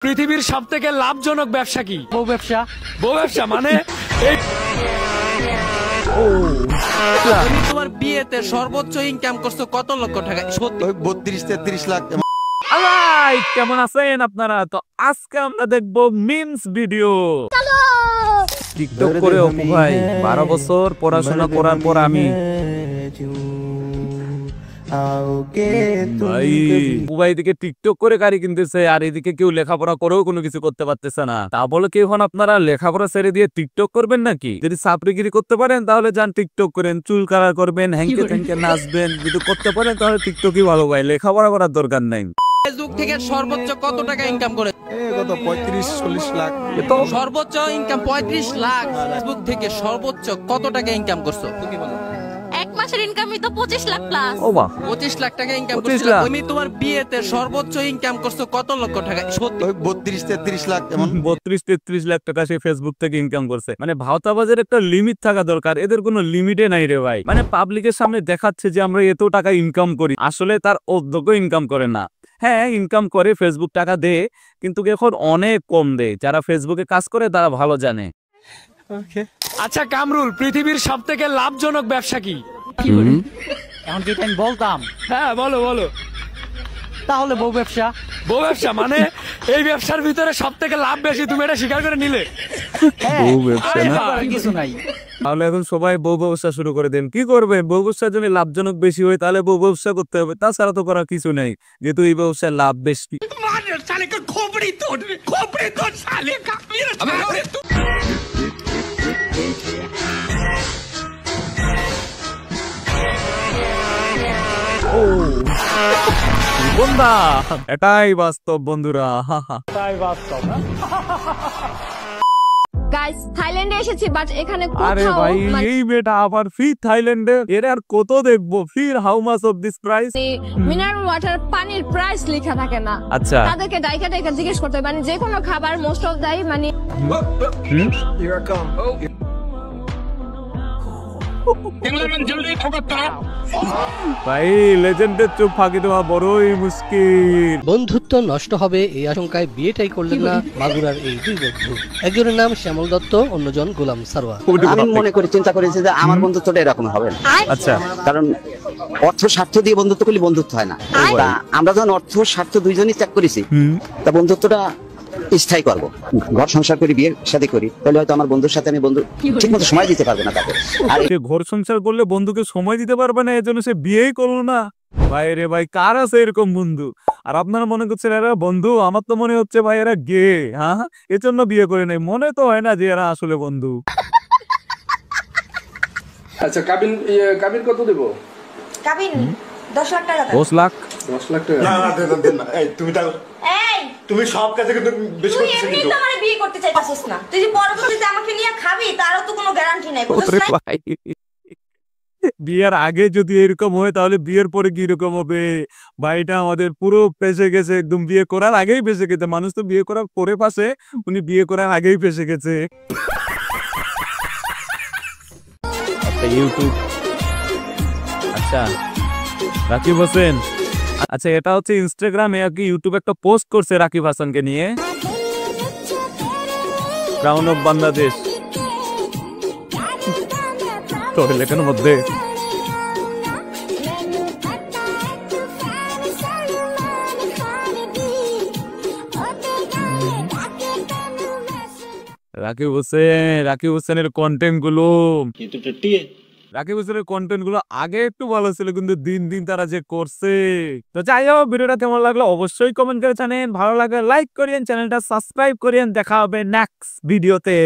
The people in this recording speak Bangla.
পৃথিবীর সবথেকে লাভজনক ব্যবসা কি? বউ ব্যবসা। বউ ব্যবসা মানে তুমি তোমার বিয়েতে সর্বোচ্চ ইনকাম করছো কত লক্ষ টাকা? 32-33 লাখ। আলাই কেমন আছেন আপনারা? তো আজকে আমরা দেখবো মিমস ভিডিও। টিকটক করে অপু ভাই 12 বছর পড়াশোনা করার পর আমি ভাই এদিকে টিকটক করে গাড়ি কিনতেছে আর এদিকে কেউ লেখাপড়া করেও কোনো কিছু করতে পারতেছে না। তা বলে কি এখন আপনারা লেখাপড়া ছেড়ে দিয়ে টিকটক করবেন নাকি? যদি চাকরিগিরি করতে পারেন তাহলে যান টিকটক করেন, চুল কালার করবেন, হ্যাংকে থ্যাংকে নাচবেন। যদি করতে পারেন তাহলে টিকটকই ভালো ভাই, লেখাপড়া করার দরকার নাই। ফেসবুক থেকে সর্বোচ্চ কত টাকা ইনকাম করে? কত 35-40 লাখ। এতো সর্বোচ্চ ইনকাম 35 লাখ। ফেসবুক থেকে সর্বোচ্চ কত টাকা ইনকাম করছো তুমি বলো? এক মাসের ইনকামই তো 25 লাখ প্লাস। ও বাহ, 25 লাখ টাকা ইনকাম 25 করছো। লাখ। তুমি তোমার বিয়েতে সর্বোচ্চ ইনকাম করছো কত লক্ষ টাকা? 32-33 লাখ এমন। 32-33 লাখ টাকা সে ফেসবুক থেকে ইনকাম করছে। মানে ভাওতাবাজের একটা লিমিট থাকা দরকার, এদের কোনো লিমিটে নাই রে ভাই। মানে পাবলিকের সামনে দেখাচ্ছে যে আমরা এত টাকা ইনকাম করি, আসলে তার অর্ধেক ইনকাম করে না। হ্যাঁ ইনকাম করে, ফেসবুক টাকা দেয়, কিন্তু এখন অনেক কম দেয়। যারা ফেসবুকে কাজ করে তারা ভালো জানে। আচ্ছা কামরুল, পৃথিবীর সবথেকে লাভজনক ব্যবসা কি? এখন কি আমি বলতাম? হ্যাঁ বলো বলো। তাহলে বউ ব্যবসা। বউ ব্যবসা মানে এই ব্যবসার ভিতরে সবথেকে লাভ বেশি, তুমি এটা স্বীকার করে নিলে? বউ ব্যবসা না? আর কিছু নাই। তাহলে এখন সবাই বউ ব্যবসা শুরু করে দেন। কি করবে? বউ ব্যবসা যদি লাভজনক বেশি হয় তাহলে বউ ব্যবসা করতে হবে, তাছাড়া তো করার কিছু নেই, যেহেতু এই ব্যবসায় লাভ বেশি। বন্ধা এটাই বাস্তব বন্ধুরা, এটাই বাস্তব। গাইস থাইল্যান্ডে এসেছি বাট এখানে আরে কোথাও ভাই এই মেয়েটা আবার ফির থাইল্যান্ডে, এর আর কত দেখবো? ফির how much of this price? Mineral water পানির প্রাইস লেখা থাকে না। আচ্ছা তাদেরকে ডাইকা ডাইকা জিজ্ঞেস করতে হবে, মানে যে কোনো খাবার মোস্ট অফ দাই মানে ভাই লেজেন্ডের চুপ ফাঁকি দেওয়া বড়ই মুশকিল। বন্ধুত্ব নষ্ট হবে এই আশঙ্কায় বিয়েটাই করলেন না মাগুরার এই দুই বন্ধু। একজনের নাম শ্যামল দত্ত, অন্যজন গোলাম সারোয়ার। আমি মনে করি, চিন্তা করেছি যে আমার বন্ধুত্বটা এরকম হবে না। আচ্ছা কারণ অর্থ স্বার্থ দিয়ে বন্ধুত্ব করলে বন্ধুত্ব হয় না। তা আমরা যখন অর্থ স্বার্থ দুইজনই ত্যাগ করেছি, তা বন্ধুত্বটা স্থায়ী করবো। ঘর সংসার করি, বিয়ে শাদী করি, তাহলে হয়তো আমার বন্ধুর সাথে আমি বন্ধু ঠিক মতো সময় দিতে পারবো না তাকে। আর সে ঘর সংসার করলে বন্ধুকে সময় দিতে পারবে না, এজন্য সে বিয়েই করলো না। ভাই রে ভাই, কার আছে এরকম বন্ধু? আর আপনারা মনে করছেন এরা বন্ধু? আমার তো মনে হচ্ছে ভাই এরা গে। হ্যাঁ এর জন্য বিয়ে করে নেই, মনে তো হয় না যে এরা আসলে বন্ধু। আচ্ছা কাবিন কত দেব? কাবিন 10 লাখ টাকা। 10 লাখ? 10 লাখ টাকা? না না দেন না। এই তুমি সব কাজে কিন্তু বেশি তুই করতেছ এমনি কিন্তু। তো আমারে বিয়ে করতে চাইতাছিস না। তুই যে পরবর্তীতে আমাকে নিয়ে খাবি তারও তো কোনো গ্যারান্টি নাই, বুঝছ ওরে না? ভাই, বিয়ের আগে যদি এরকম হয় তাহলে বিয়ের পরে কি রকম হবে? ভাইটা আমাদের পুরো ফেসে গেছে, একদম বিয়ে করার আগেই ফেসে গেছে। মানুষ তো বিয়ে করার পরে ফাঁসে, উনি বিয়ে করার আগেই ফেসে গেছে। আচ্ছা ইউটিউব, আচ্ছা রাকিব হোসেন, আচ্ছা এটা হচ্ছে ইনস্টাগ্রামে আর কি ইউটিউবে একটা পোস্ট করছে রাকিব হাসানকে নিয়ে, ক্রাউন অফ বাংলাদেশ তো লেখার মধ্যে। রাকিব হোসেনের কন্টেন্ট গুলো, রাকিব হোসেনের কন্টেন্ট গুলো আগে একটু ভালো ছিল, কিন্তু দিন দিন তারা যে করছে। তো যাই হোক, ভিডিওটা কেমন লাগলো অবশ্যই কমেন্ট করে জানেন, ভালো লাগলে লাইক করিয়েন, চ্যানেলটা সাবস্ক্রাইব করিয়েন। দেখা হবে নেক্সট ভিডিওতে।